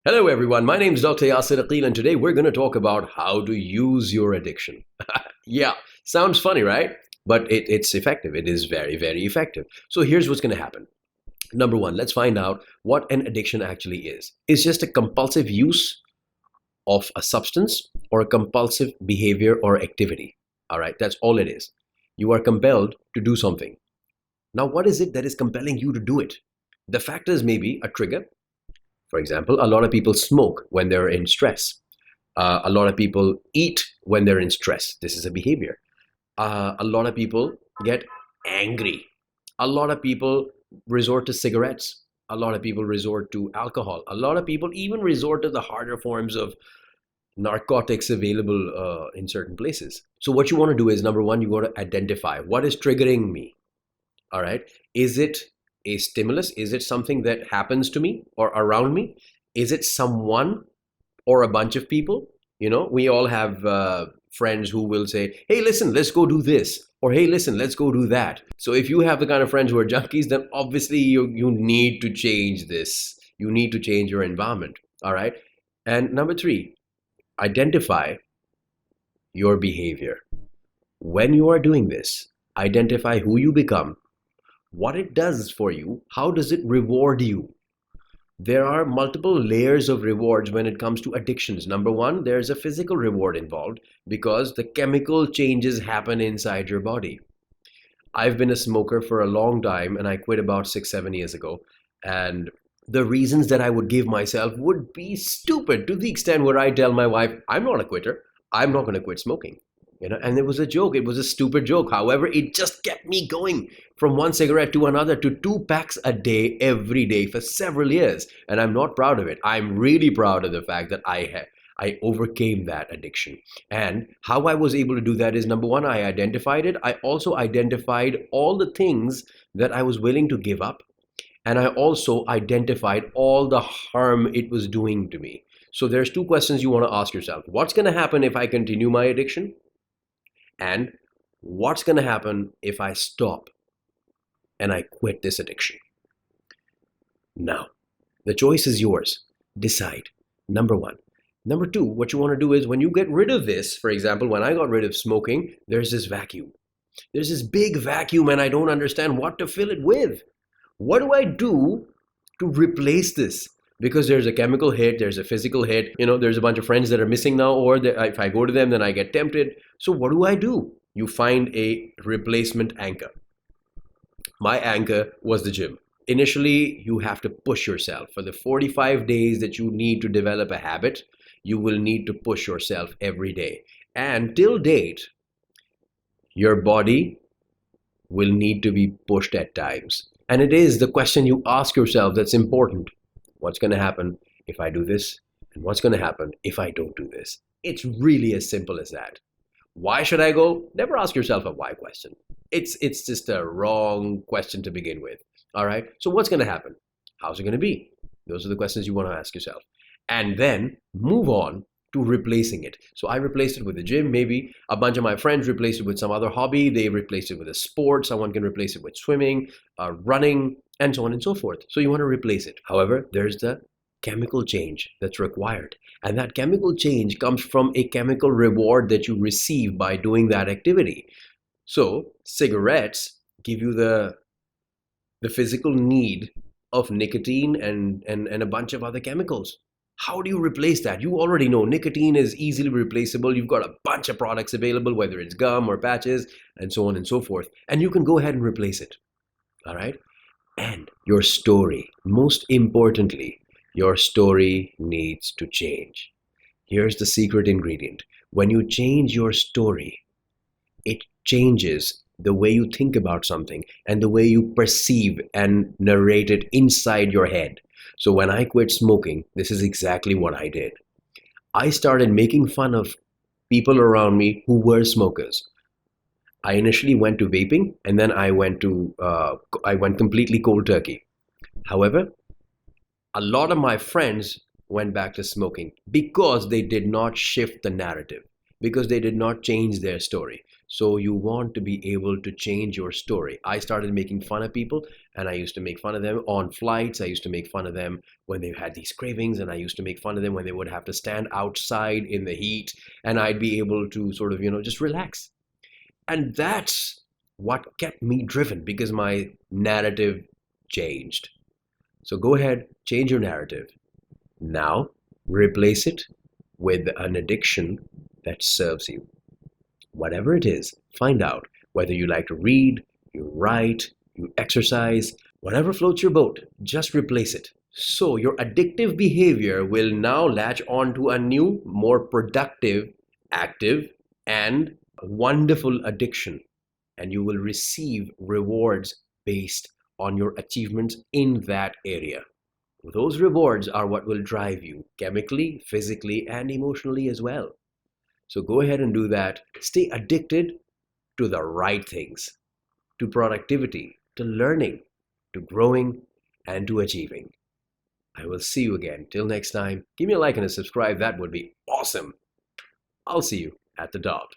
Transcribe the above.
Hello, everyone. My name is Dr. Yasir Aqil, and today we're going to talk about how to use your addiction. Yeah, sounds funny, right? But it's effective. It is very, very effective. So here's what's going to happen. Number one, let's find out what an addiction actually is. It's just a compulsive use of a substance or a compulsive behavior or activity. All right, that's all it is. You are compelled to do something. Now, what is it that is compelling you to do it? The factors may be a trigger. For example, a lot of people smoke when they're in stress. A lot of people eat when they're in stress. This is a behavior. A lot of people get angry. A lot of people resort to cigarettes. A lot of people resort to alcohol. A lot of people even resort to the harder forms of narcotics available in certain places. So, what you want to do is number one, you got to identify what is triggering me. All right. Is it a stimulus? Is it something that happens to me or around me? Is it someone or a bunch of people? We all have friends who will say, hey, listen, let's go do this. Or, hey, listen, let's go do that. So if you have the kind of friends who are junkies, then obviously you need to change this. You need to change your environment. All right. And number three, identify your behavior. When you are doing this, identify who you become, what it does for you, how does it reward you. There are multiple layers of rewards when it comes to addictions. Number one, there's a physical reward involved because the chemical changes happen inside your body. I've been a smoker for a long time and I quit about 6, 7 years ago. And the reasons that I would give myself would be stupid to the extent where I tell my wife, I'm not a quitter. I'm not going to quit smoking. And it was a joke. It was a stupid joke. However, it just kept me going from one cigarette to another to 2 packs a day every day for several years. And I'm not proud of it. I'm really proud of the fact that I overcame that addiction. And how I was able to do that is number one, I identified it. I also identified all the things that I was willing to give up. And I also identified all the harm it was doing to me. So there's two questions you want to ask yourself. What's going to happen if I continue my addiction? And what's going to happen if I stop and I quit this addiction? Now, the choice is yours. Decide. Number one. Number two, what you want to do is when you get rid of this, for example, when I got rid of smoking, there's this vacuum. There's this big vacuum and I don't understand what to fill it with. What do I do to replace this? Because there's a chemical hit, there's a physical hit, there's a bunch of friends that are missing now, or if I go to them, then I get tempted. So what do? You find a replacement anchor. My anchor was the gym. Initially, you have to push yourself. For the 45 days that you need to develop a habit, you will need to push yourself every day. And till date, your body will need to be pushed at times. And it is the question you ask yourself that's important. What's going to happen if I do this? And what's going to happen if I don't do this? It's really as simple as that. Why should I go? Never ask yourself a why question. It's just a wrong question to begin with. All right. So what's going to happen? How's it going to be? Those are the questions you want to ask yourself. And then move on to replacing it. So I replaced it with the gym. Maybe a bunch of my friends replaced it with some other hobby. They replaced it with a sport. Someone can replace it with swimming, running, and so on and so forth. So you want to replace it. However, there's the chemical change that's required. And that chemical change comes from a chemical reward that you receive by doing that activity. So cigarettes give you the physical need of nicotine and a bunch of other chemicals. How do you replace that? You already know nicotine is easily replaceable. You've got a bunch of products available, whether it's gum or patches and so on and so forth. And you can go ahead and replace it. All right? And your story, most importantly, your story needs to change. Here's the secret ingredient. When you change your story, it changes the way you think about something and the way you perceive and narrate it inside your head. So when I quit smoking, this is exactly what I did. I started making fun of people around me who were smokers. I initially went to vaping and then I went completely cold turkey. However, a lot of my friends went back to smoking because they did not shift the narrative. because they did not change their story. So you want to be able to change your story. I started making fun of people, and I used to make fun of them on flights. I used to make fun of them when they had these cravings, and I used to make fun of them when they would have to stand outside in the heat, and I'd be able to sort of, just relax. And that's what kept me driven, because my narrative changed. So go ahead, change your narrative. Now, replace it with an addiction that serves you. Whatever it is, find out whether you like to read, you write, you exercise, whatever floats your boat, just replace it. So your addictive behavior will now latch on to a new, more productive, active, and wonderful addiction. And you will receive rewards based on your achievements in that area. Those rewards are what will drive you chemically, physically, and emotionally as well. So go ahead and do that. Stay addicted to the right things, to productivity, to learning, to growing, and to achieving. I will see you again. Till next time, give me a like and a subscribe. That would be awesome. I'll see you at the dot.